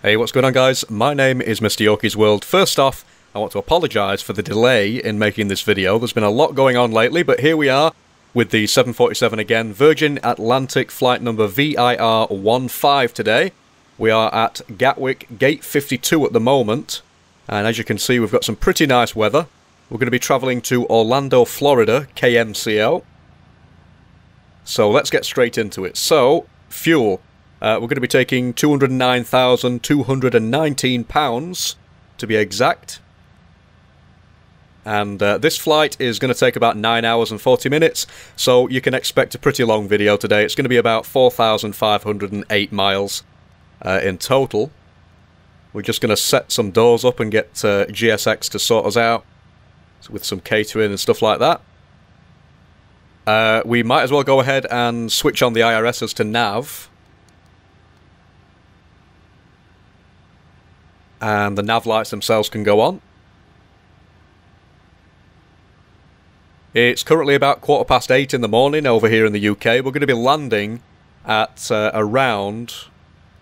Hey, what's going on, guys? My name is MrYorkiesWorld. First off, I want to apologise for the delay in making this video. There's been a lot going on lately, but here we are with the 747 again, Virgin Atlantic flight number VIR15 today. We are at Gatwick, gate 52 at the moment, and as you can see, we've got some pretty nice weather. We're going to be travelling to Orlando, Florida, KMCO. So let's get straight into it. So, fuel. We're going to be taking £209,219 to be exact. And this flight is going to take about 9 hours and 40 minutes, so you can expect a pretty long video today. It's going to be about 4,508 miles in total. We're just going to set some doors up and get GSX to sort us out with some catering and stuff like that. We might as well go ahead and switch on the IRSs to nav. And the nav lights themselves can go on. It's currently about 8:15 in the morning over here in the UK. We're going to be landing at around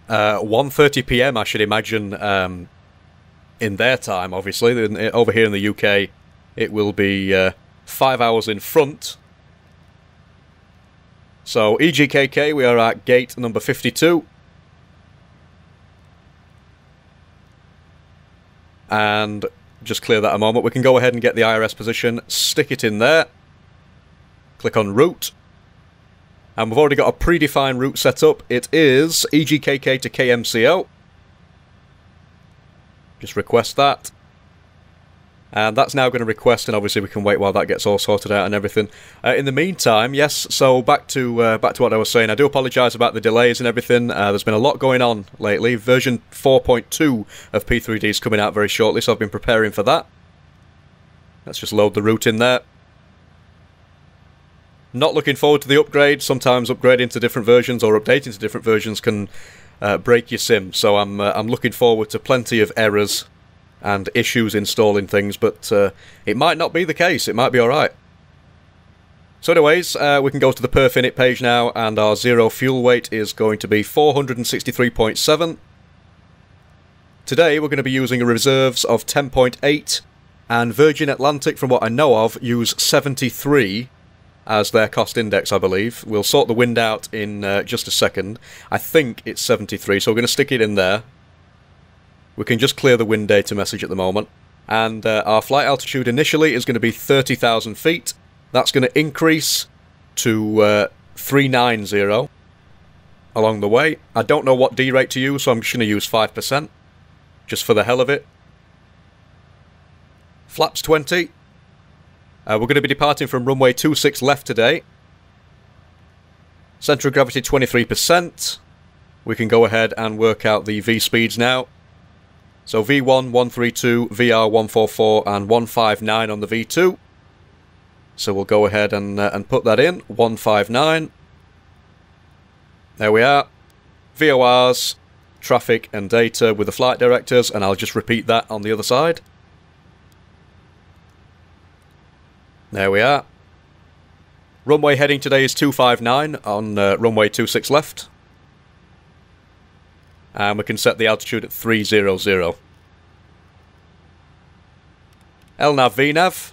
1:30 PM, I should imagine, in their time, obviously. Over here in the UK, it will be 5 hours in front. So, EGKK, we are at gate number 52. And just clear that a moment. We can go ahead and get the IRS position, stick it in there, click on route, and we've already got a predefined route set up. It is EGKK to KMCO. Just request that. And that's now going to request, and obviously we can wait while that gets all sorted out and everything. In the meantime, yes, so back to what I was saying. I do apologise about the delays and everything. There's been a lot going on lately. Version 4.2 of P3D is coming out very shortly, so I've been preparing for that. Let's just load the route in there. Not looking forward to the upgrade. Sometimes upgrading to different versions or updating to different versions can break your sim. So I'm looking forward to plenty of errors and issues installing things, but it might not be the case. It might be alright. So anyways, we can go to the perf init page now, and our zero fuel weight is going to be 463.7. Today we're going to be using reserves of 10.8, and Virgin Atlantic, from what I know of, use 73 as their cost index, I believe. We'll sort the wind out in just a second. I think it's 73, so we're going to stick it in there. We can just clear the wind data message at the moment. And our flight altitude initially is going to be 30,000 feet. That's going to increase to 390 along the way. I don't know what D rate to use, so I'm just going to use 5%. Just for the hell of it. Flaps 20. We're going to be departing from runway 26 left today. Centre of gravity 23%. We can go ahead and work out the V speeds now. So V1, 132, VR144 and 159 on the V2. So we'll go ahead and put that in, 159. There we are. VORs, traffic and data with the flight directors, and I'll just repeat that on the other side. There we are. Runway heading today is 259 on runway 26 left. And we can set the altitude at 300. LNAV, VNAV.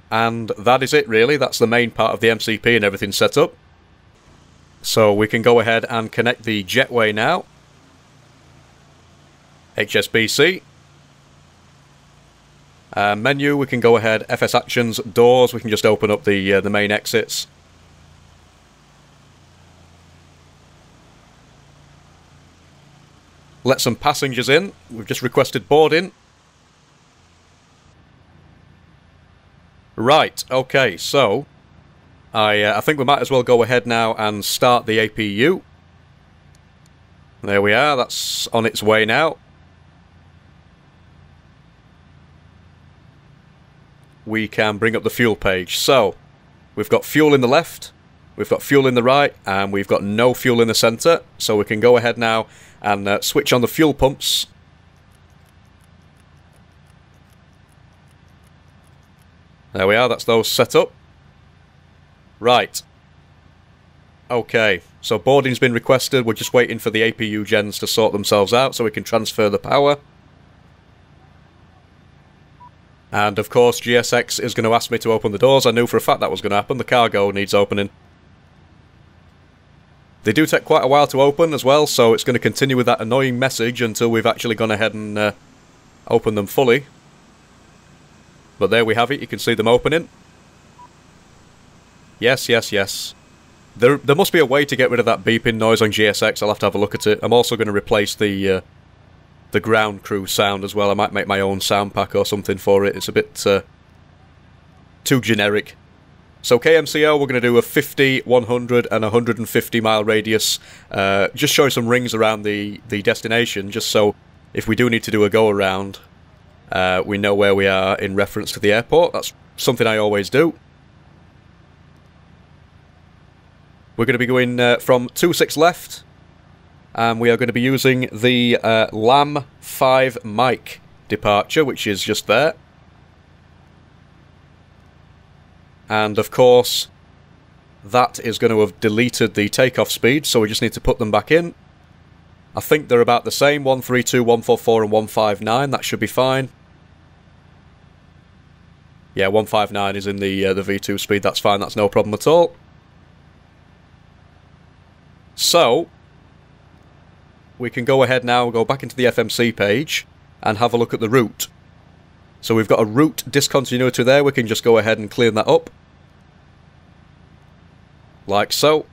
And that is it, really. That's the main part of the MCP and everything set up. So we can go ahead and connect the jetway now. HSBC. Menu, we can go ahead. FS Actions, doors, we can just open up the main exits. Let some passengers in. We've just requested boarding. Right, okay, so I think we might as well go ahead now and start the APU. There we are, that's on its way now. We can bring up the fuel page. So, we've got fuel in the left, we've got fuel in the right, and we've got no fuel in the centre. So we can go ahead now and switch on the fuel pumps. There we are, that's those set up. Right. Okay, so boarding's been requested. We're just waiting for the APU gens to sort themselves out so we can transfer the power. And of course GSX is going to ask me to open the doors. I knew for a fact that was going to happen. The cargo needs opening. They do take quite a while to open as well, so it's going to continue with that annoying message until we've actually gone ahead and opened them fully. But there we have it, you can see them opening. Yes, yes, yes. There must be a way to get rid of that beeping noise on GSX. I'll have to have a look at it. I'm also going to replace the ground crew sound as well. I might make my own sound pack or something for it. It's a bit too generic. So KMCO, we're going to do a 50, 100 and 150 mile radius. Just showing some rings around the destination, just so if we do need to do a go around, we know where we are in reference to the airport. That's something I always do. We're going to be going from 26 left, and we are going to be using the LAM5 mic departure, which is just there. And of course, that is going to have deleted the takeoff speed, so we just need to put them back in. I think they're about the same, 132, 144 and 159, that should be fine. Yeah, 159 is in the V2 speed, that's fine, that's no problem at all. So, we can go ahead now, go back into the FMC page and have a look at the route. So we've got a route discontinuity there, we can just go ahead and clean that up. Like so.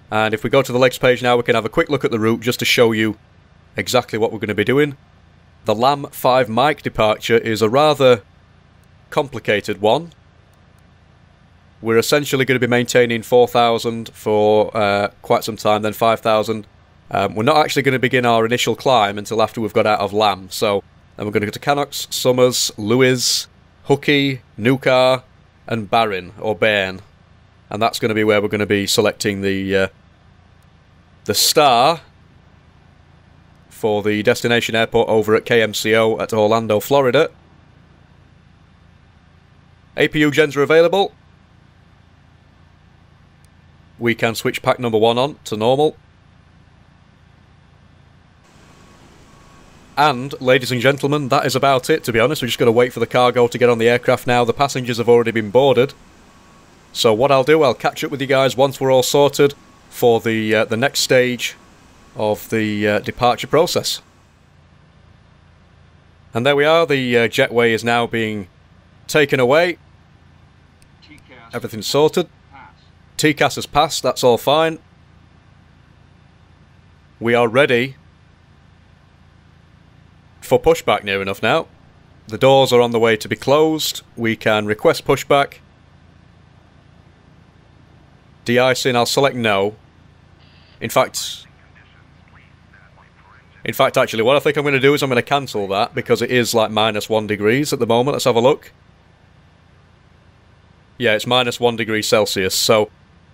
And if we go to the legs page now, we can have a quick look at the route just to show you exactly what we're going to be doing. The LAM5 mic departure is a rather complicated one. We're essentially going to be maintaining 4,000 for quite some time, then 5,000. We're not actually going to begin our initial climb until after we've got out of LAM. So then we're going to go to Cannox, Summers, Lewis, Hooky, Nukar, and Barin, or Bairn. And that's going to be where we're going to be selecting the star for the destination airport over at KMCO at Orlando, Florida. APU gens are available. We can switch pack number 1 on to normal. And, ladies and gentlemen, that is about it, to be honest. We're just going to wait for the cargo to get on the aircraft now. The passengers have already been boarded. So what I'll do, I'll catch up with you guys once we're all sorted for the next stage of the departure process. And there we are, the jetway is now being taken away. Everything's sorted. TCAS has passed, that's all fine. We are ready for pushback near enough now. The doors are on the way to be closed. We can request pushback. De-icing, I'll select no. In fact, actually, what I think I'm going to do is I'm going to cancel that because it is like -1 degrees at the moment. Let's have a look. Yeah, it's -1 degree Celsius, so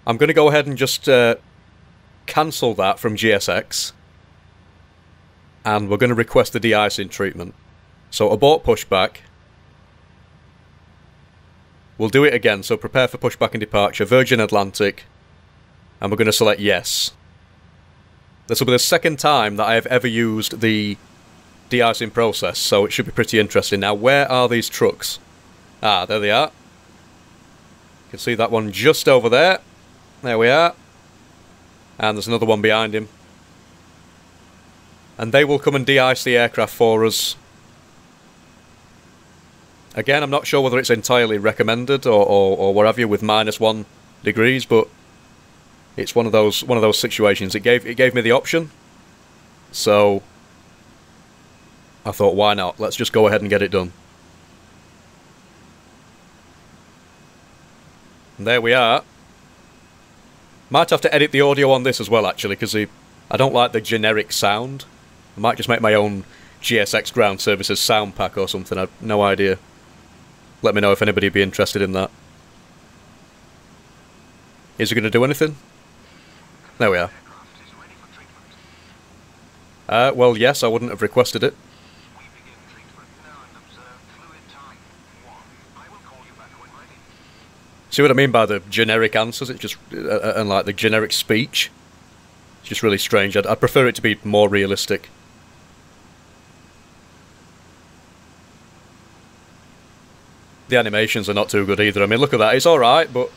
I'm going to go ahead and just cancel that from GSX. And we're going to request the de-icing treatment. So abort pushback. We'll do it again, so prepare for pushback and departure, Virgin Atlantic. And we're going to select yes. This will be the second time that I have ever used the de-icing process, so it should be pretty interesting. Now, where are these trucks? Ah, there they are. You can see that one just over there. There we are. And there's another one behind him. And they will come and de-ice the aircraft for us. Again, I'm not sure whether it's entirely recommended or what have you with -1 degrees, but it's one of those situations. It gave me the option, so I thought, why not? Let's just go ahead and get it done. And there we are. Might have to edit the audio on this as well, actually, because I don't like the generic sound. I might just make my own GSX Ground Services sound pack or something. I've no idea. Let me know if anybody would be interested in that. Is it going to do anything? There we are. Well, yes, I wouldn't have requested it. See what I mean by the generic answers? It's just and like the generic speech. It's just really strange. I'd prefer it to be more realistic. The animations are not too good either. I mean, look at that. It's alright, but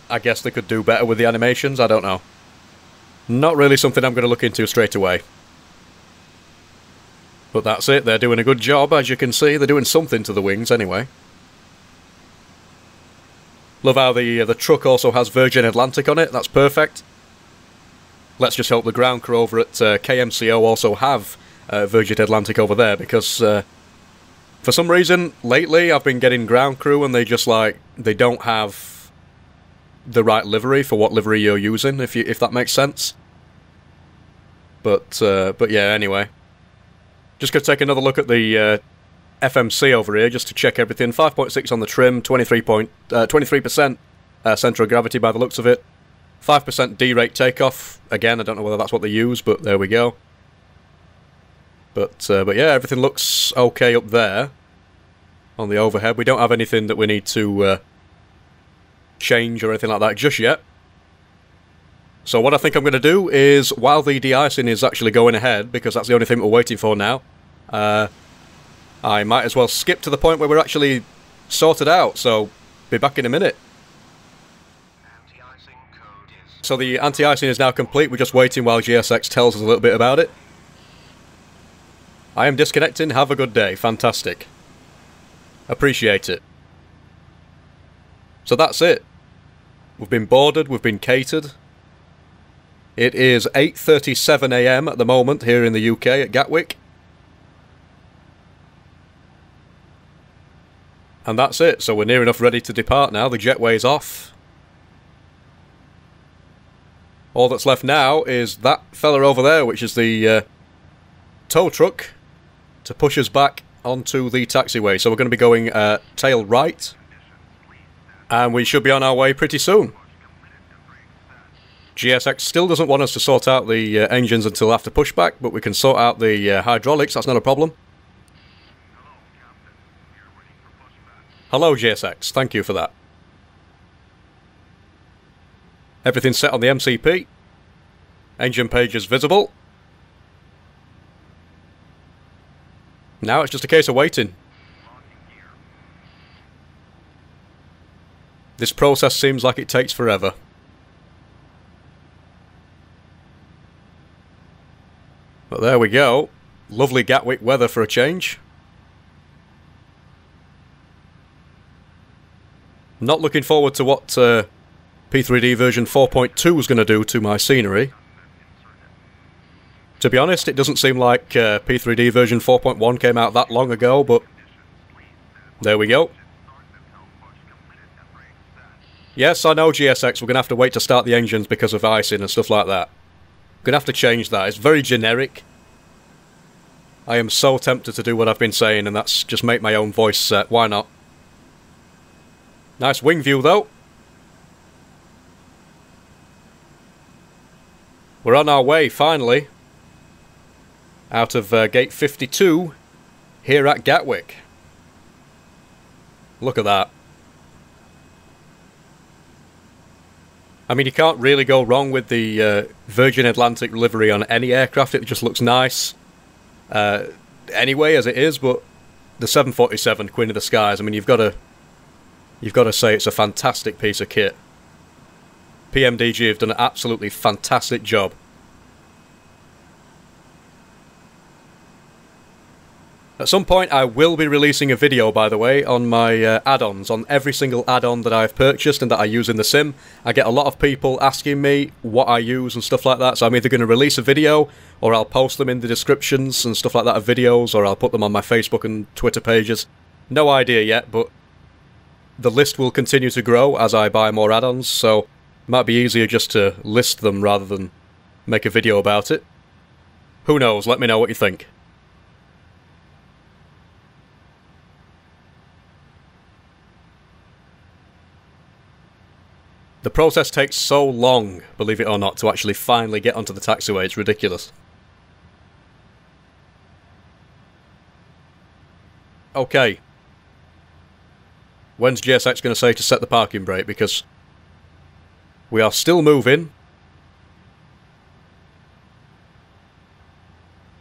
I guess they could do better with the animations. I don't know. Not really something I'm going to look into straight away. But that's it. They're doing a good job, as you can see. They're doing something to the wings, anyway. Love how the truck also has Virgin Atlantic on it. That's perfect. Let's just hope the ground crew over at KMCO also have Virgin Atlantic over there, because for some reason, lately, I've been getting ground crew and they just, like, they don't have the right livery for what livery you're using, if that makes sense. But yeah, anyway. Just going to take another look at the FMC over here, just to check everything. 5.6 on the trim, 23% centre of gravity by the looks of it. 5% D-rate takeoff. Again, I don't know whether that's what they use, but there we go. But yeah, everything looks okay up there on the overhead. We don't have anything that we need to change or anything like that just yet. So what I think I'm going to do is, while the de-icing is actually going ahead, because that's the only thing we're waiting for now, I might as well skip to the point where we're actually sorted out, so be back in a minute. So the anti-icing is now complete. We're just waiting while GSX tells us a little bit about it. I am disconnecting. Have a good day. Fantastic. Appreciate it. So that's it. We've been boarded. We've been catered. It is 8:37 AM at the moment here in the UK at Gatwick. And that's it. So we're near enough ready to depart now. The jetway's off. All that's left now is that fella over there, which is the tow truck, to push us back onto the taxiway. So we're going to be going tail right, and we should be on our way pretty soon. GSX still doesn't want us to sort out the engines until after pushback, but we can sort out the hydraulics, that's not a problem. Hello GSX, thank you for that. Everything's set on the MCP. Engine page is visible. Now it's just a case of waiting. This process seems like it takes forever. But there we go. Lovely Gatwick weather for a change. Not looking forward to what P3D version 4.2 is going to do to my scenery. To be honest, it doesn't seem like P3D version 4.1 came out that long ago, but there we go. Yes, I know GSX, we're going to have to wait to start the engines because of icing and stuff like that. Going to have to change that. It's very generic. I am so tempted to do what I've been saying, and that's just make my own voice set. Why not? Nice wing view, though. We're on our way, finally, out of gate 52 here at Gatwick. Look at that. I mean, you can't really go wrong with the Virgin Atlantic livery on any aircraft. It just looks nice anyway, as it is, but the 747, Queen of the Skies, I mean, you've got to say it's a fantastic piece of kit. PMDG have done an absolutely fantastic job. At some point I will be releasing a video, by the way, on my add-ons, on every single add-on that I've purchased and that I use in the sim. I get a lot of people asking me what I use and stuff like that, so I'm either going to release a video, or I'll post them in the descriptions and stuff like that of videos, or I'll put them on my Facebook and Twitter pages. No idea yet, but the list will continue to grow as I buy more add-ons, so it might be easier just to list them rather than make a video about it. Who knows, let me know what you think. The process takes so long, believe it or not, to actually finally get onto the taxiway. It's ridiculous. Okay. When's GSX going to say to set the parking brake? Because we are still moving.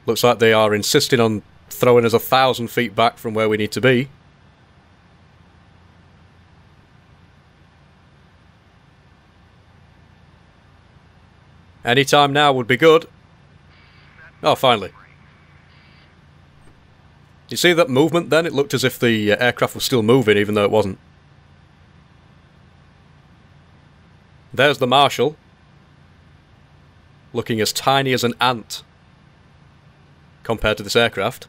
Looks like they are insisting on throwing us 1,000 feet back from where we need to be. Any time now would be good. Oh, finally. You see that movement then? It looked as if the aircraft was still moving, even though it wasn't. There's the Marshal. Looking as tiny as an ant compared to this aircraft.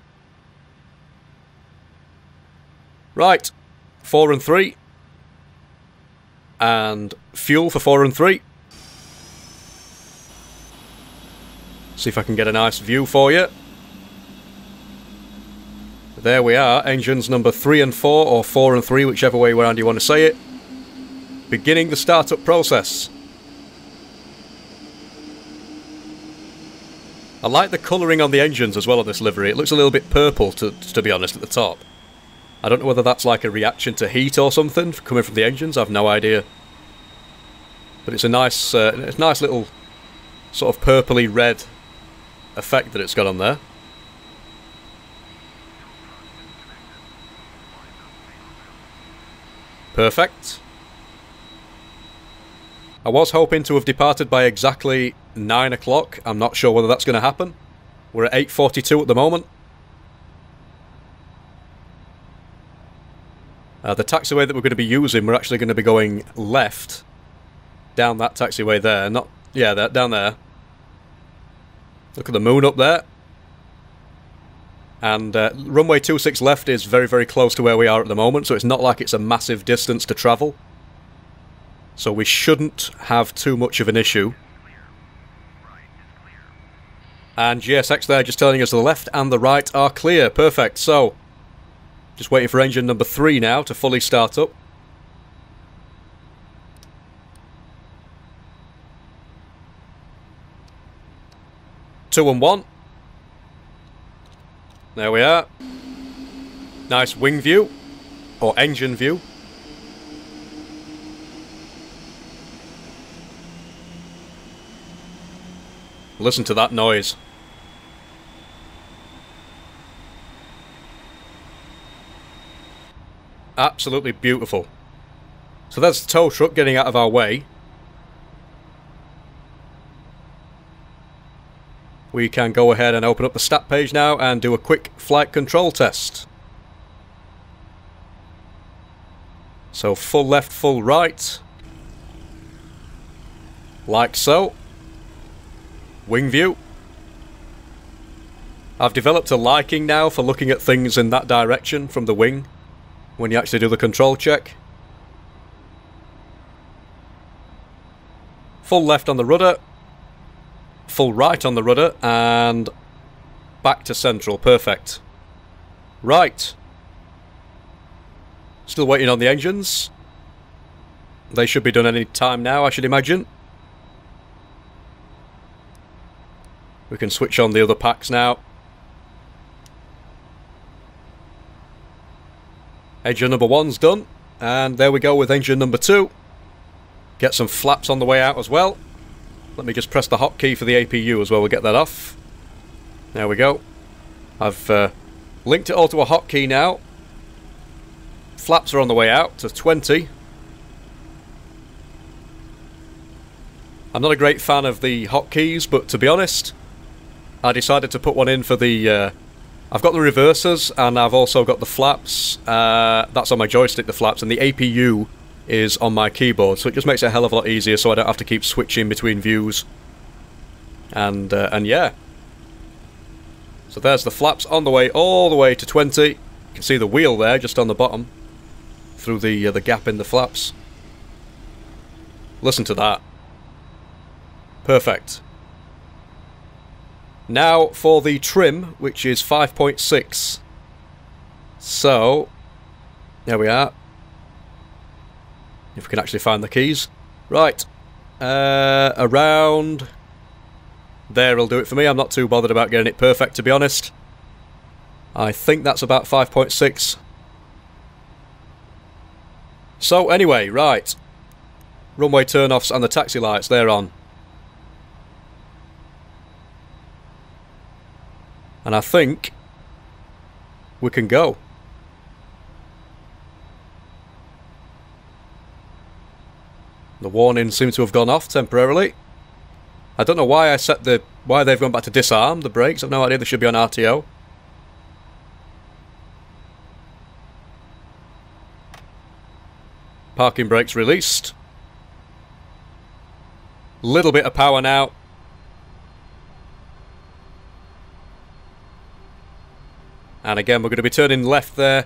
Right. 4 and 3. And fuel for 4 and 3. See if I can get a nice view for you. There we are, engines number 3 and 4, or 4 and 3, whichever way around you want to say it. Beginning the startup process. I like the colouring on the engines as well on this livery. It looks a little bit purple, to be honest, at the top. I don't know whether that's like a reaction to heat or something coming from the engines. I've no idea. But it's a nice little sort of purpley red effect that it's got on there. Perfect. I was hoping to have departed by exactly 9 o'clock. I'm not sure whether that's going to happen. We're at 8:42 at the moment. The taxiway that we're going to be using, we're actually going to be going left down that taxiway there. Down there. Look at the moon up there. And runway 26 left is very, very close to where we are at the moment, so it's not like it's a massive distance to travel. So we shouldn't have too much of an issue. And GSX there just telling us the left and the right are clear. Perfect. So, just waiting for engine number 3 now to fully start up. Two and 1. There we are. Nice wing view. Or engine view. Listen to that noise. Absolutely beautiful. So that's the tow truck getting out of our way. We can go ahead and open up the stat page now and do a quick flight control test. So full left, full right. Like so. Wing view. I've developed a liking now for looking at things in that direction from the wing when you actually do the control check. Full left on the rudder. Full right on the rudder, and back to central. Perfect. Right. Still waiting on the engines. They should be done any time now, I should imagine. We can switch on the other packs now. Engine number 1's done, and there we go with engine number 2. Get some flaps on the way out as well. Let me just press the hotkey for the APU as well, we'll get that off. There we go. I've linked it all to a hotkey now. Flaps are on the way out to 20. I'm not a great fan of the hotkeys, but to be honest, I decided to put one in for the... I've got the reversers, and I've also got the flaps. That's on my joystick, the flaps, and the APU is on my keyboard, so it just makes it a hell of a lot easier, so I don't have to keep switching between views. And yeah. So there's the flaps on the way, all the way to 20. You can see the wheel there, just on the bottom, through the gap in the flaps. Listen to that. Perfect. Now for the trim, which is 5.6. So, there we are. If we can actually find the keys. Right. Around there'll do it for me. I'm not too bothered about getting it perfect, to be honest. I think that's about 5.6. So anyway, right. Runway turn-offs and the taxi lights, they're on. And I think we can go. The warning seems to have gone off temporarily. I don't know why why they've gone back to disarm the brakes. I've no idea. They should be on RTO. Parking brakes released. Little bit of power now. And again, we're going to be turning left there.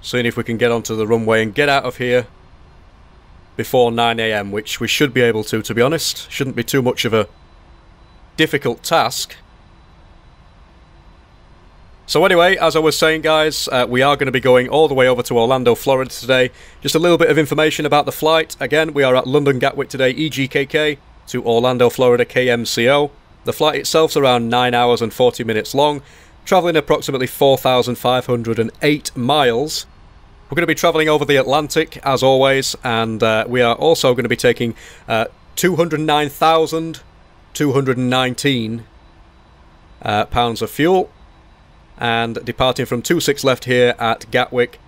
Seeing if we can get onto the runway and get out of here before 9 AM, which we should be able to be honest. Shouldn't be too much of a difficult task. So anyway, as I was saying, guys, we are going to be going all the way over to Orlando, Florida today. Just a little bit of information about the flight. Again, we are at London Gatwick today, EGKK, to Orlando, Florida, KMCO. The flight itself's around 9 hours and 40 minutes long, travelling approximately 4,508 miles. We're going to be travelling over the Atlantic, as always, and we are also going to be taking 209,219 pounds of fuel, and departing from 26 left here at Gatwick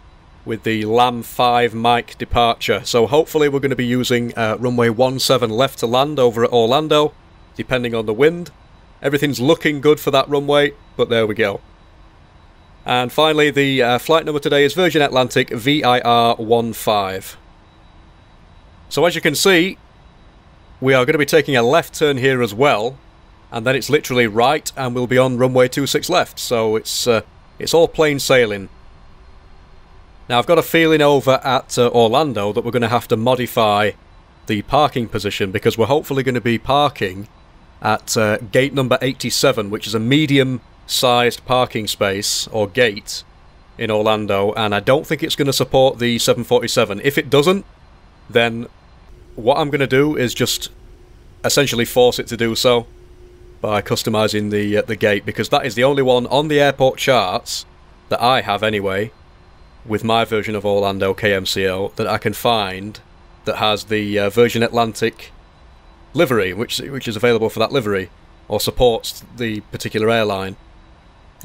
with the LAM 5 mic departure. So hopefully we're going to be using runway 17 left to land over at Orlando, depending on the wind. Everything's looking good for that runway, but there we go. And finally, the flight number today is Virgin Atlantic VIR15. So as you can see, we are going to be taking a left turn here as well, and then it's literally right, and we'll be on runway 26 left. So it's all plain sailing. Now I've got a feeling over at Orlando that we're going to have to modify the parking position, because we're hopefully going to be parking at gate number 87, which is a medium-sized parking space, or gate, in Orlando, and I don't think it's going to support the 747. If it doesn't, then what I'm going to do is just essentially force it to do so by customising the gate, because that is the only one on the airport charts that I have anyway, with my version of Orlando KMCO, that I can find that has the Virgin Atlantic livery, which is available for that livery, or supports the particular airline.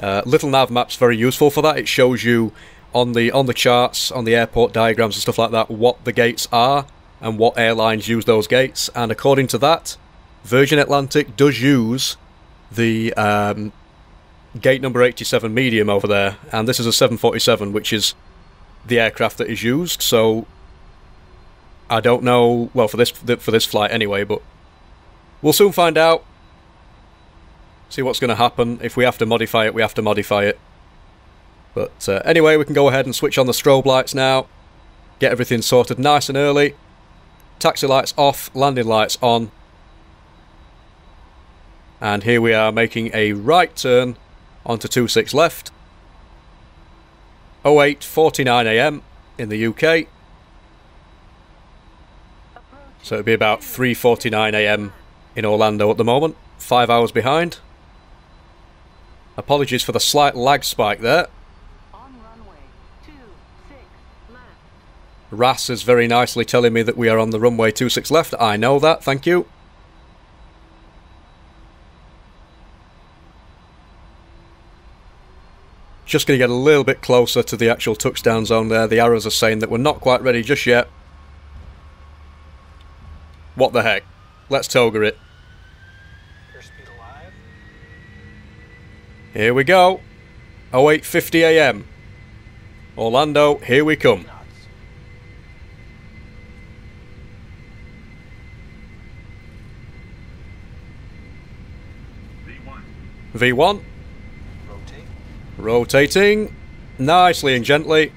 Little nav map's very useful for that. It shows you on the charts, on the airport diagrams and stuff like that, what the gates are and what airlines use those gates. And according to that, Virgin Atlantic does use the gate number 87 medium over there, and this is a 747, which is the aircraft that is used. So I don't know, well, for this flight anyway, but we'll soon find out. See what's going to happen. If we have to modify it, we have to modify it. But anyway, we can go ahead and switch on the strobe lights now. Get everything sorted nice and early. Taxi lights off, landing lights on. And here we are making a right turn onto 26 left. 08:49 AM in the UK. So it'll be about 3:49 AM in Orlando at the moment. 5 hours behind. Apologies for the slight lag spike there. On runway 26 left. RAS is very nicely telling me that we are on the runway 26 left. I know that, thank you. Just going to get a little bit closer to the actual touchdown zone there. The arrows are saying that we're not quite ready just yet. What the heck? Let's toga it. Airspeed alive. Here we go. 08:50 AM. Orlando, here we come. V1. Rotating. Nicely and gently.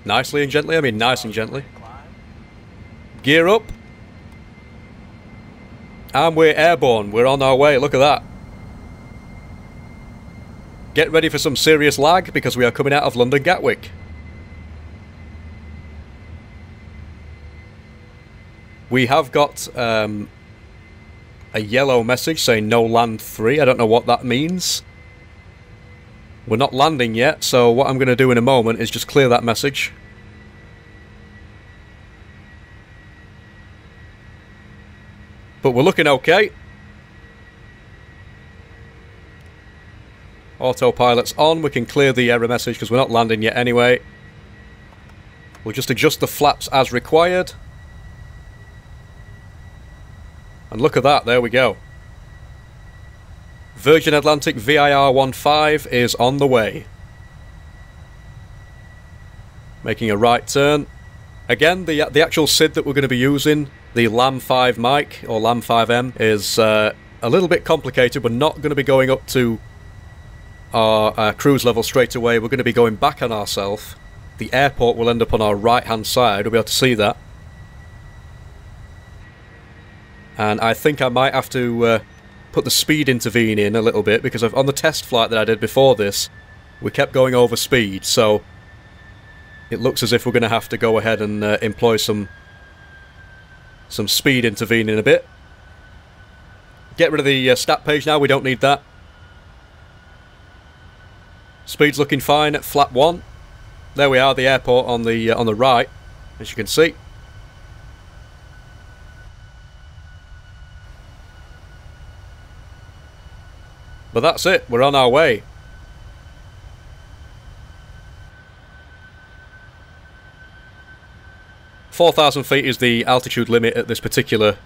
Nicely and gently? I mean nice and gently. Gear up. And we're airborne. We're on our way. Look at that. Get ready for some serious lag, because we are coming out of London Gatwick. We have got a yellow message saying no land 3. I don't know what that means. We're not landing yet, so what I'm going to do in a moment is just clear that message. But we're looking okay. Autopilot's on, we can clear the error message because we're not landing yet anyway. We'll just adjust the flaps as required. And look at that, there we go. Virgin Atlantic VIR15 is on the way. Making a right turn. Again, the actual SID that we're going to be using, the LAM5 mic, or LAM5M, is a little bit complicated. We're not going to be going up to our cruise level straight away. We're going to be going back on ourselves. The airport will end up on our right hand side, we'll be able to see that. And I think I might have to put the speed intervene in a little bit, because on the test flight that I did before this, we kept going over speed, so it looks as if we're going to have to go ahead and employ some speed intervene in a bit. Get rid of the stat page now, we don't need that. Speed's looking fine at flap 1. There we are, the airport on the right, as you can see. But that's it, we're on our way. $4,000 feet is the altitude limit at this particular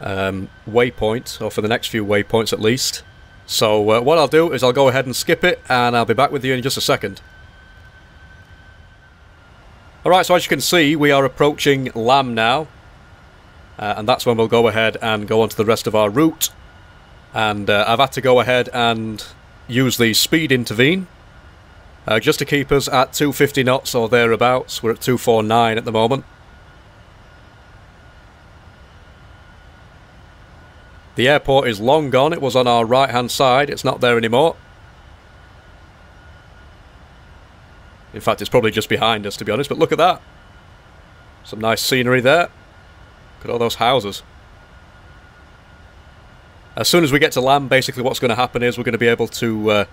waypoint, or for the next few waypoints at least. So what I'll do is I'll go ahead and skip it, and I'll be back with you in just a second. Alright, so as you can see, we are approaching LAM now. And that's when we'll go ahead and go on to the rest of our route. And I've had to go ahead and use the speed intervene. Just to keep us at 250 knots or thereabouts. We're at 249 at the moment. The airport is long gone. It was on our right hand side. It's not there anymore. In fact, it's probably just behind us, to be honest, but look at that. Some nice scenery there. Look at all those houses. As soon as we get to LAM, basically what's going to happen is we're going to be able to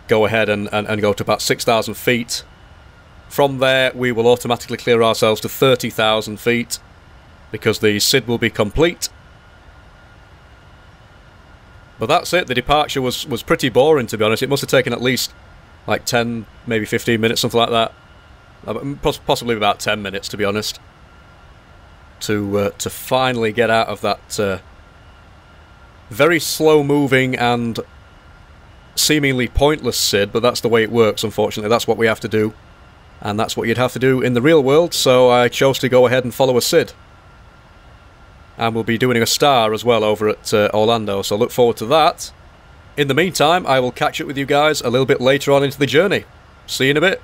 go ahead and go to about 6,000 feet. From there, we will automatically clear ourselves to 30,000 feet, because the SID will be complete. But that's it. The departure was pretty boring, to be honest. It must have taken at least like 10, maybe 15 minutes, something like that. Possibly about 10 minutes, to be honest. To finally get out of that very slow-moving and seemingly pointless SID, but that's the way it works, unfortunately. That's what we have to do. And that's what you'd have to do in the real world, so I chose to go ahead and follow a SID. And we'll be doing a star as well over at Orlando, so look forward to that. In the meantime, I will catch up with you guys a little bit later on into the journey. See you in a bit.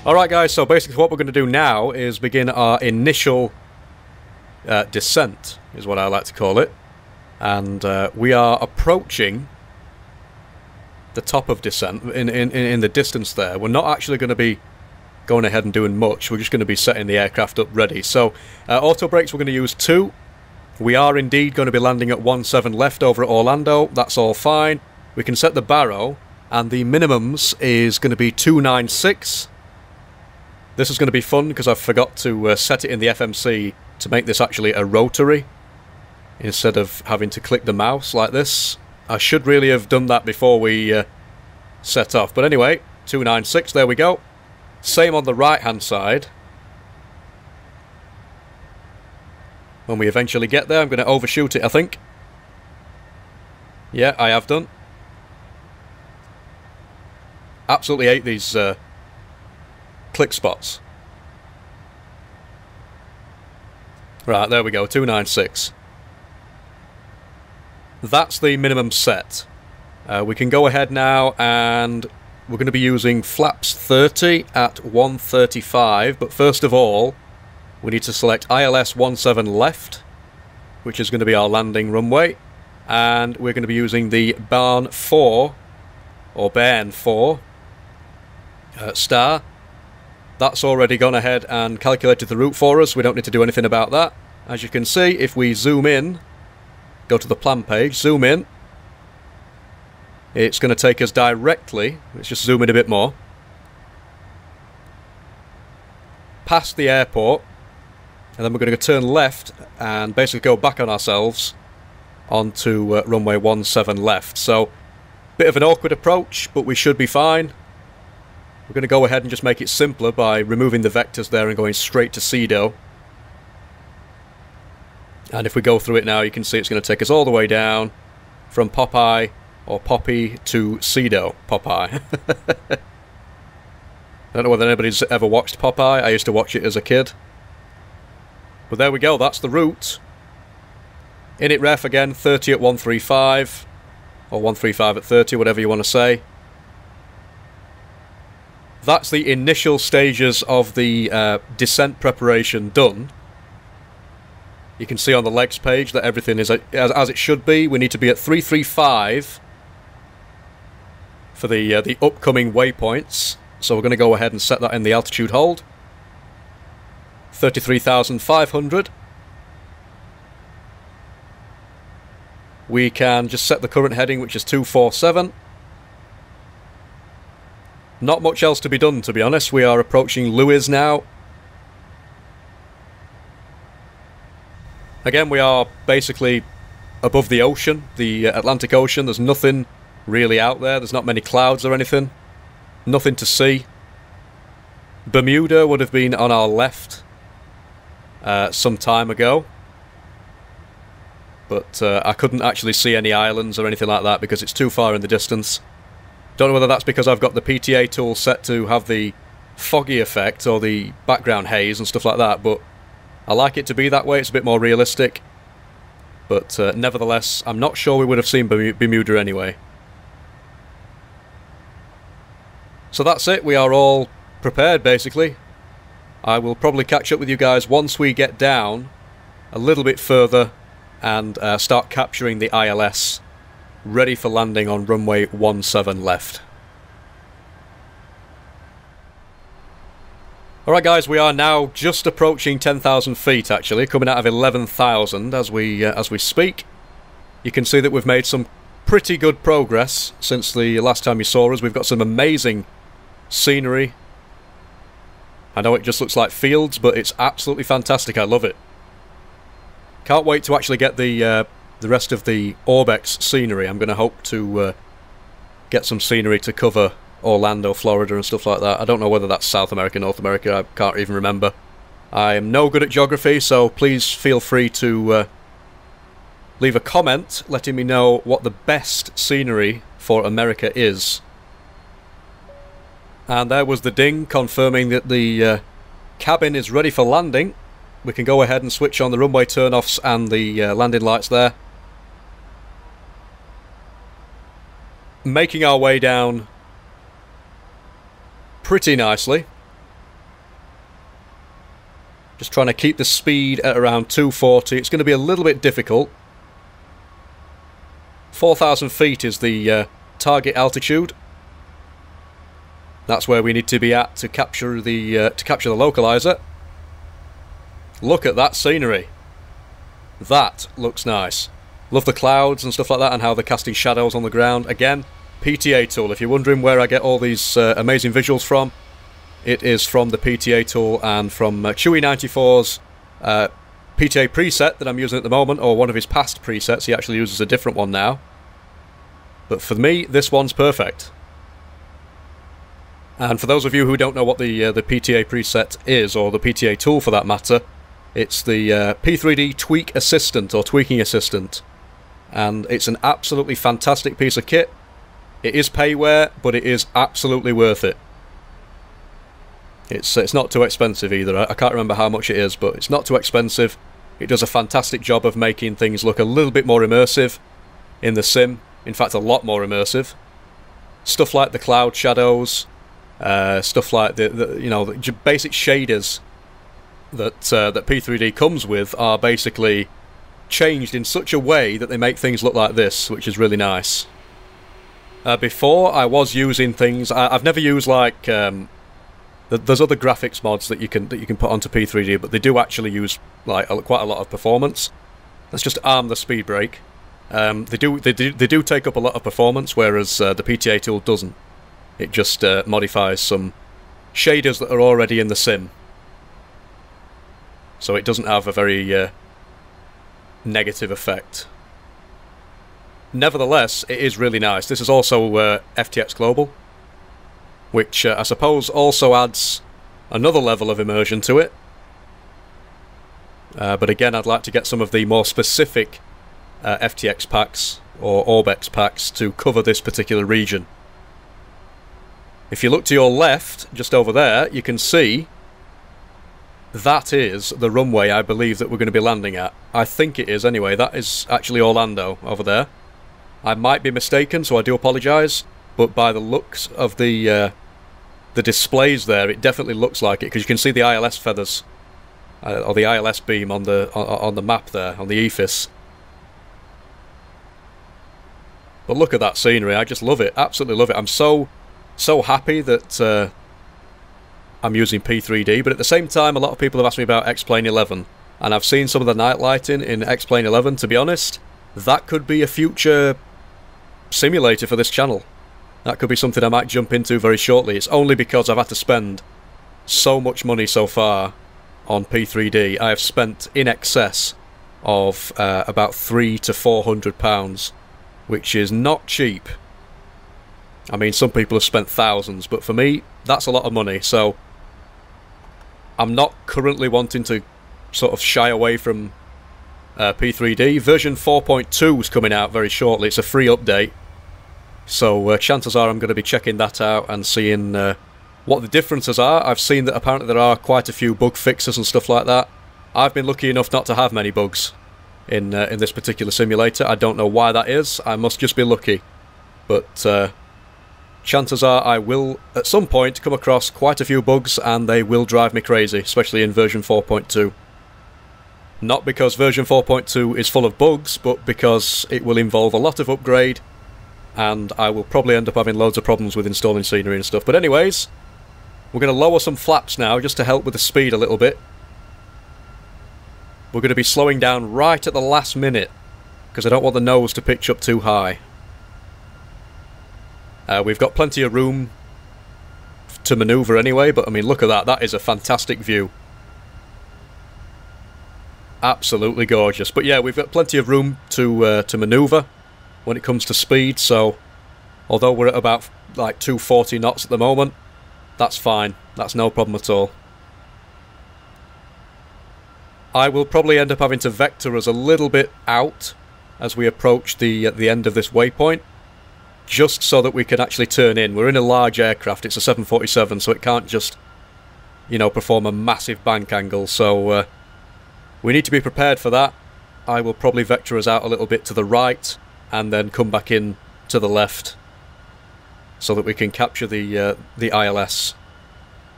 Alright guys, so basically what we're going to do now is begin our initial descent, is what I like to call it. And we are approaching the top of descent in the distance there. We're not actually going to be going ahead and doing much, we're just going to be setting the aircraft up ready. So auto brakes we're going to use 2. We are indeed going to be landing at 17 left over at Orlando, that's all fine. We can set the baro, and the minimums is going to be 296. This is going to be fun because I forgot to set it in the FMC to make this actually a rotary instead of having to click the mouse like this. I should really have done that before we set off. But anyway, 296, there we go. Same on the right hand side. When we eventually get there, I'm going to overshoot it, I think. Yeah, I have done. Absolutely hate these click spots. Right, there we go, 296. That's the minimum set. We can go ahead now, and we're going to be using flaps 30 at 135, but first of all, we need to select ILS 17 left, which is going to be our landing runway, and we're going to be using the Barn 4, or Bairn 4, star. That's already gone ahead and calculated the route for us, we don't need to do anything about that. As you can see, if we zoom in, go to the plan page, zoom in, it's going to take us directly, let's just zoom in a bit more, past the airport, and then we're going to turn left and basically go back on ourselves onto runway 17 left. So, bit of an awkward approach, but we should be fine. We're going to go ahead and just make it simpler by removing the vectors there and going straight to Cedo. And if we go through it now, you can see it's going to take us all the way down from Popeye, or Poppy, to Cedo. Popeye. I don't know whether anybody's ever watched Popeye. I used to watch it as a kid. But there we go, that's the route. Init ref again, 30 at 135. Or 135 at 30, whatever you want to say. That's the initial stages of the descent preparation done. You can see on the legs page that everything is as it should be. We need to be at 335 for the upcoming waypoints. So we're going to go ahead and set that in the altitude hold. 33,500. We can just set the current heading, which is 247. Not much else to be done, to be honest. We are approaching Lewis now. Again, we are basically above the ocean, the Atlantic Ocean. There's nothing really out there. There's not many clouds or anything. Nothing to see. Bermuda would have been on our left some time ago. But I couldn't actually see any islands or anything like that because it's too far in the distance. Don't know whether that's because I've got the PTA tool set to have the foggy effect or the background haze and stuff like that, but I like it to be that way, it's a bit more realistic. But nevertheless, I'm not sure we would have seen Bermuda anyway. So that's it, we are all prepared basically. I will probably catch up with you guys once we get down a little bit further and start capturing the ILS, ready for landing on runway 17 left. Alright guys, we are now just approaching 10,000 feet actually, coming out of 11,000 as we speak. You can see that we've made some pretty good progress since the last time you saw us. We've got some amazing scenery. I know it just looks like fields, but it's absolutely fantastic, I love it. Can't wait to actually get the rest of the Orbex scenery. I'm going to hope to get some scenery to cover Orlando, Florida and stuff like that. I don't know whether that's South America, North America, I can't even remember. I am no good at geography, so please feel free to leave a comment letting me know what the best scenery for America is. And there was the ding confirming that the cabin is ready for landing. We can go ahead and switch on the runway turnoffs and the landing lights there. Making our way down pretty nicely. Just trying to keep the speed at around 240. It's going to be a little bit difficult. 4,000 feet is the target altitude. That's where we need to be at to capture the localizer. Look at that scenery. That looks nice. Love the clouds and stuff like that, and how they're casting shadows on the ground. Again, PTA tool. If you're wondering where I get all these amazing visuals from, it is from the PTA tool and from Chewy94's PTA preset that I'm using at the moment, or one of his past presets. He actually uses a different one now. But for me, this one's perfect. And for those of you who don't know what the PTA preset is, or the PTA tool for that matter, it's the P3D Tweak Assistant, or Tweaking Assistant. And it's an absolutely fantastic piece of kit. It is payware, but it is absolutely worth it. It's not too expensive either. I can't remember how much it is, but it's not too expensive. It does a fantastic job of making things look a little bit more immersive in the sim. In fact, a lot more immersive. Stuff like the cloud shadows, stuff like the basic shaders that P3D comes with are basically changed in such a way that they make things look like this, which is really nice. Before, I was using things. I've never used like there's other graphics mods that you can put onto P3D, but they do actually use like quite a lot of performance. Let's just arm the speed brake. They do take up a lot of performance, whereas the PTA tool doesn't. It just modifies some shaders that are already in the sim, so it doesn't have a very negative effect. Nevertheless, it is really nice. This is also FTX Global, which I suppose also adds another level of immersion to it. But again, I'd like to get some of the more specific FTX packs or Orbex packs to cover this particular region. If you look to your left, just over there, you can see that is the runway I believe that we're going to be landing at. I think it is anyway. That is actually Orlando over there. I might be mistaken, so I do apologise, but by the looks of the displays there, it definitely looks like it, because you can see the ILS feathers or the ILS beam on the map there, on the EFIS. But look at that scenery. I just love it. Absolutely love it. I'm so happy that I'm using P3D, but at the same time, a lot of people have asked me about X-Plane 11, and I've seen some of the night lighting in X-Plane 11. To be honest, that could be a future simulator for this channel. That could be something I might jump into very shortly. It's only because I've had to spend so much money so far on P3D. I have spent in excess of about £300 to £400, which is not cheap. I mean, some people have spent thousands, but for me, that's a lot of money. So I'm not currently wanting to sort of shy away from P3D. Version 4.2 is coming out very shortly. It's a free update, so chances are I'm going to be checking that out and seeing what the differences are. I've seen that apparently there are quite a few bug fixes and stuff like that. I've been lucky enough not to have many bugs in this particular simulator. I don't know why that is. I must just be lucky, but chances are I will at some point come across quite a few bugs, and they will drive me crazy, especially in version 4.2. Not because version 4.2 is full of bugs, but because it will involve a lot of upgrade, and I will probably end up having loads of problems with installing scenery and stuff. But anyways, we're going to lower some flaps now, just to help with the speed a little bit. We're going to be slowing down right at the last minute, because I don't want the nose to pitch up too high. We've got plenty of room to manoeuvre anyway, but I mean, look at that. That is a fantastic view. Absolutely gorgeous. But yeah, we've got plenty of room to manoeuvre when it comes to speed, so although we're at about like 240 knots at the moment, that's fine. That's no problem at all. I will probably end up having to vector us a little bit out as we approach the end of this waypoint, just so that we can actually turn in. We're in a large aircraft. It's a 747, so it can't just, you know, perform a massive bank angle, so we need to be prepared for that. I will probably vector us out a little bit to the right and then come back in to the left so that we can capture the ILS.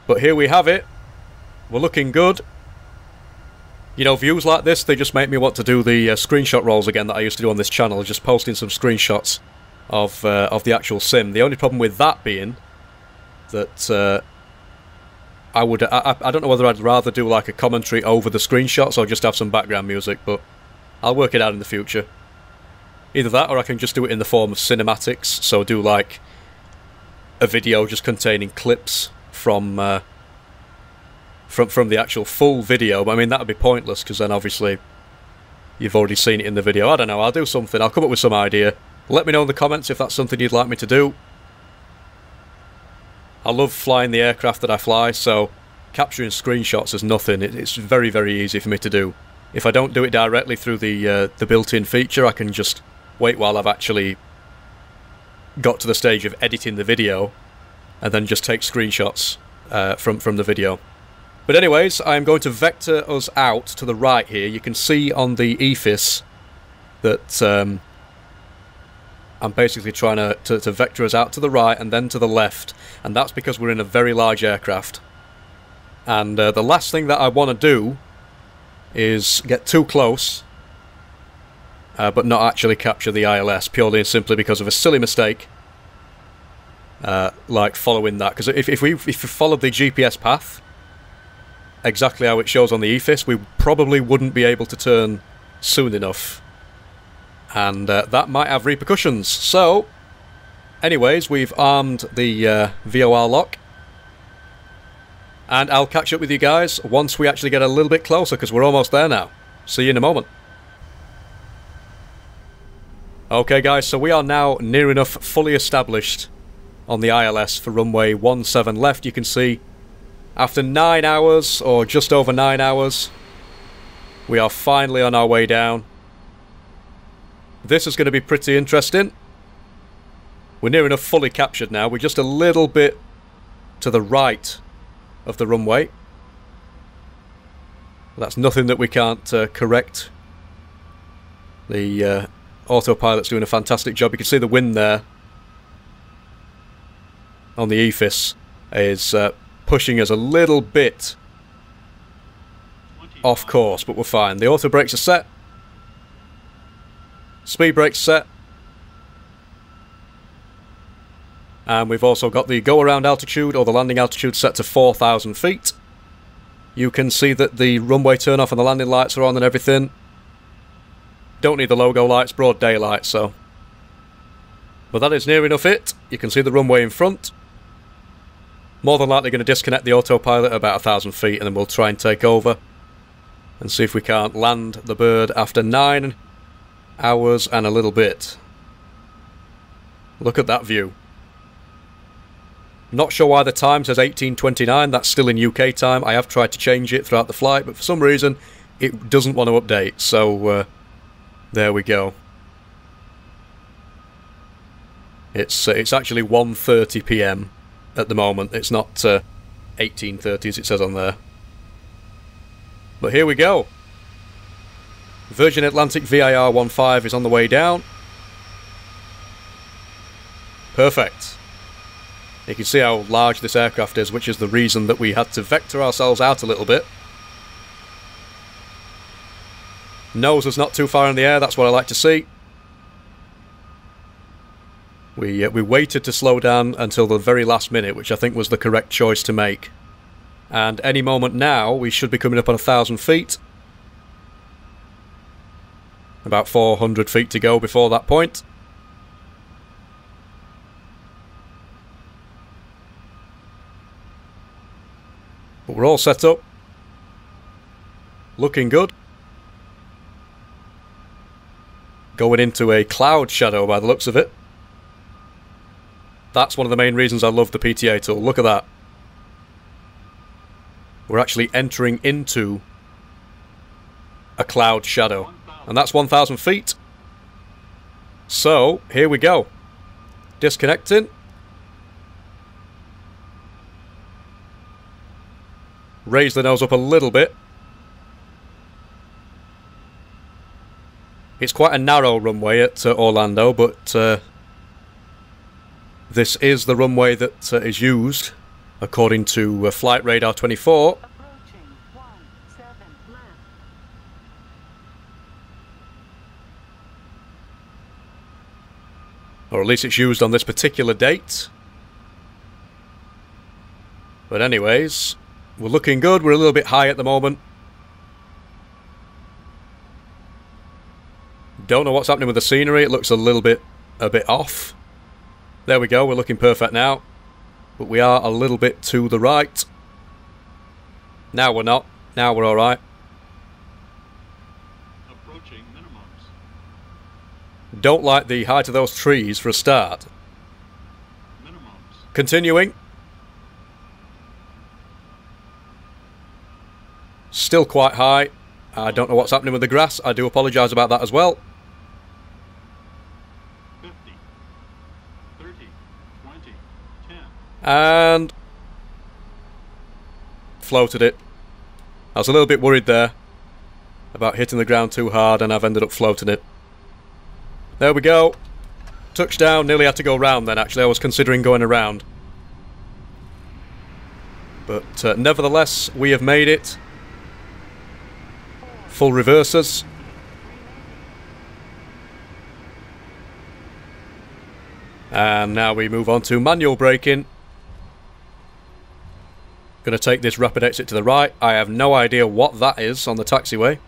But here we have it. We're looking good. You know, views like this, they just make me want to do the screenshot rolls again that I used to do on this channel, just posting some screenshots of the actual sim. The only problem with that being that I don't know whether I'd rather do like a commentary over the screenshots or just have some background music, but I'll work it out in the future. Either that, or I can just do it in the form of cinematics, so do like a video just containing clips from the actual full video. But I mean, that would be pointless, because then obviously you've already seen it in the video. I don't know, I'll do something, I'll come up with some idea. Let me know in the comments if that's something you'd like me to do. I love flying the aircraft that I fly, so capturing screenshots is nothing. It's very, very easy for me to do. If I don't do it directly through the built-in feature, I can just wait while I've actually got to the stage of editing the video, and then just take screenshots from the video. But anyways, I'm going to vector us out to the right here. You can see on the EFIS that I'm basically trying to vector us out to the right and then to the left, and that's because we're in a very large aircraft. And the last thing that I want to do is get too close, but not actually capture the ILS, purely and simply because of a silly mistake, like following that. Because if we followed the GPS path exactly how it shows on the EFIS, we probably wouldn't be able to turn soon enough. And that might have repercussions. So, anyways, we've armed the VOR lock. And I'll catch up with you guys once we actually get a little bit closer, because we're almost there now. See you in a moment. Okay guys, so we are now near enough fully established on the ILS for runway 17 left. You can see after 9 hours, or just over 9 hours, we are finally on our way down. This is going to be pretty interesting. We're near enough fully captured now. We're just a little bit to the right of the runway. That's nothing that we can't correct. The autopilot's doing a fantastic job. You can see the wind there on the EFIS is pushing us a little bit off course, but we're fine. The auto brakes are set. Speed brakes set. And we've also got the go-around altitude, or the landing altitude, set to 4,000 feet. You can see that the runway turn-off and the landing lights are on and everything. Don't need the logo lights, broad daylight, so. But that is near enough it. You can see the runway in front. More than likely going to disconnect the autopilot at about 1,000 feet, and then we'll try and take over and see if we can't land the bird after 9 hours and a little bit. Look at that view. Not sure why the time says 18:29, that's still in UK time. I have tried to change it throughout the flight, but for some reason it doesn't want to update, so there we go. It's actually 1:30 PM at the moment, it's not 18:30 as it says on there. But here we go. Virgin Atlantic VIR15 is on the way down. Perfect. You can see how large this aircraft is, which is the reason that we had to vector ourselves out a little bit. Nose is not too far in the air, that's what I like to see. We waited to slow down until the very last minute, which I think was the correct choice to make. And any moment now, we should be coming up on 1,000 feet. About 400 feet to go before that point. But we're all set up. Looking good. Going into a cloud shadow by the looks of it. That's one of the main reasons I love the PTA tool. Look at that. We're actually entering into a cloud shadow. And that's 1,000 feet. So, here we go. Disconnecting. Raise the nose up a little bit. It's quite a narrow runway at Orlando, but this is the runway that is used, according to Flight Radar 24. Approaching 17 left. Or at least it's used on this particular date. But anyways, we're looking good. We're a little bit high at the moment. Don't know what's happening with the scenery. It looks a bit off. There we go. We're looking perfect now. But we are a little bit to the right. Now we're not. Now we're alright. Approaching minimums. Don't like the height of those trees for a start. Minimums. Continuing. Still quite high. I don't know what's happening with the grass. I do apologise about that as well. 50, 30, 20, 10. And floated it. I was a little bit worried there about hitting the ground too hard, and I've ended up floating it. There we go. Touchdown. Nearly had to go round then, actually. I was considering going around. But nevertheless, we have made it. Full reversers. And now we move on to manual braking. Going to take this rapid exit to the right. I have no idea what that is on the taxiway.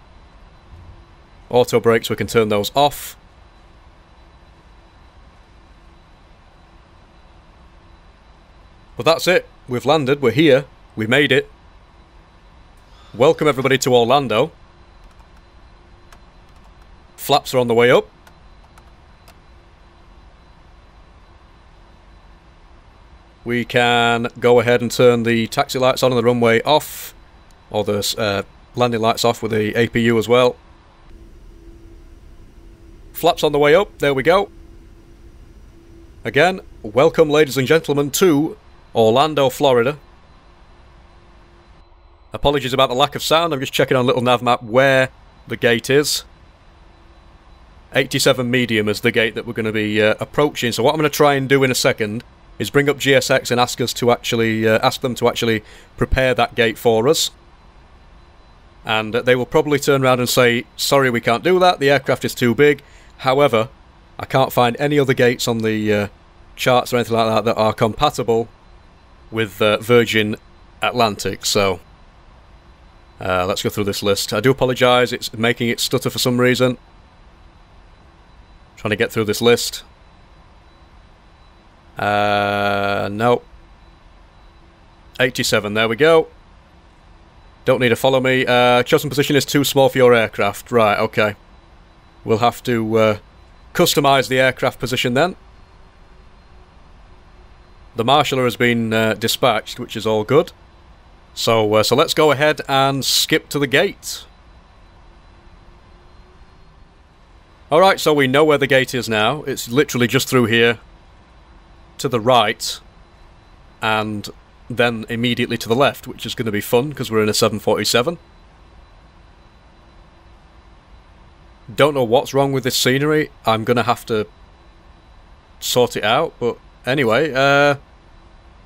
Auto brakes, we can turn those off. But that's it. We've landed. We're here. We made it. Welcome everybody to Orlando. Flaps are on the way up. We can go ahead and turn the taxi lights on and the runway off. Or the landing lights off with the APU as well. Flaps on the way up. There we go. Again, welcome ladies and gentlemen to Orlando, Florida. Apologies about the lack of sound. I'm just checking on a little nav map where the gate is. 87 medium is the gate that we're going to be approaching. So what I'm going to try and do in a second is bring up GSX and ask them to actually prepare that gate for us. And they will probably turn around and say, sorry, we can't do that. The aircraft is too big. However, I can't find any other gates on the charts or anything like that that are compatible with Virgin Atlantic. So let's go through this list. I do apologise. It's making it stutter for some reason. Trying to get through this list. No. 87, there we go. Don't need to follow me. Chosen position is too small for your aircraft. Right, okay. We'll have to customise the aircraft position then. The marshaller has been dispatched, which is all good. So let's go ahead and skip to the gate. Alright, so we know where the gate is now. It's literally just through here, to the right, and then immediately to the left, which is going to be fun, because we're in a 747. Don't know what's wrong with this scenery. I'm going to have to sort it out, but anyway,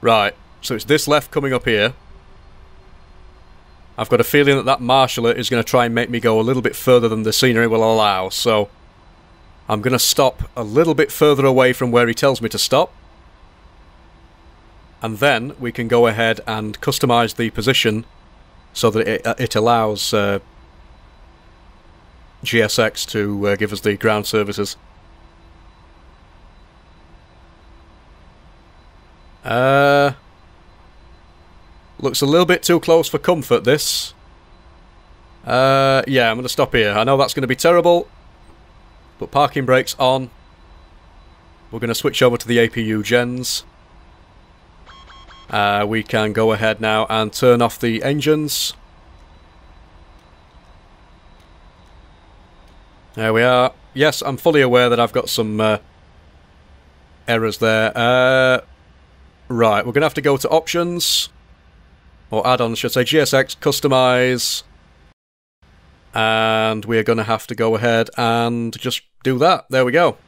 right, so it's this left coming up here. I've got a feeling that that marshaller is going to try and make me go a little bit further than the scenery will allow, so I'm going to stop a little bit further away from where he tells me to stop. And then we can go ahead and customise the position so that it allows GSX to give us the ground services. Looks a little bit too close for comfort, this. Yeah, I'm going to stop here. I know that's going to be terrible. But parking brakes on. We're going to switch over to the APU gens. We can go ahead now and turn off the engines. There we are. Yes, I'm fully aware that I've got some errors there. Right, we're going to have to go to options. Or add-ons, should I say. GSX, customise. And we're going to have to go ahead and just do that. There we go.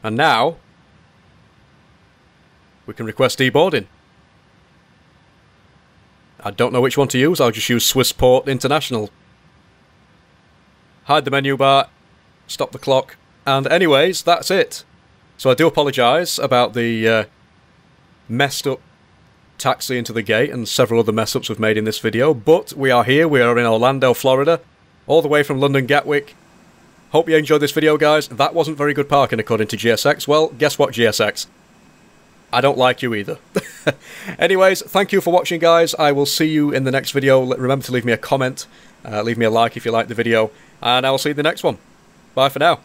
And now we can request deboarding. I don't know which one to use. I'll just use Swissport International. Hide the menu bar. Stop the clock. And anyways, that's it. So I do apologise about the messed up taxi into the gate and several other mess ups we've made in this video, but we are here, we are in Orlando, Florida, all the way from London Gatwick. Hope you enjoyed this video, guys. That wasn't very good parking according to GSX. Well, guess what, GSX? I don't like you either. Anyways, thank you for watching, guys. I will see you in the next video. Remember to leave me a comment, leave me a like if you like the video, and I will see you in the next one. Bye for now.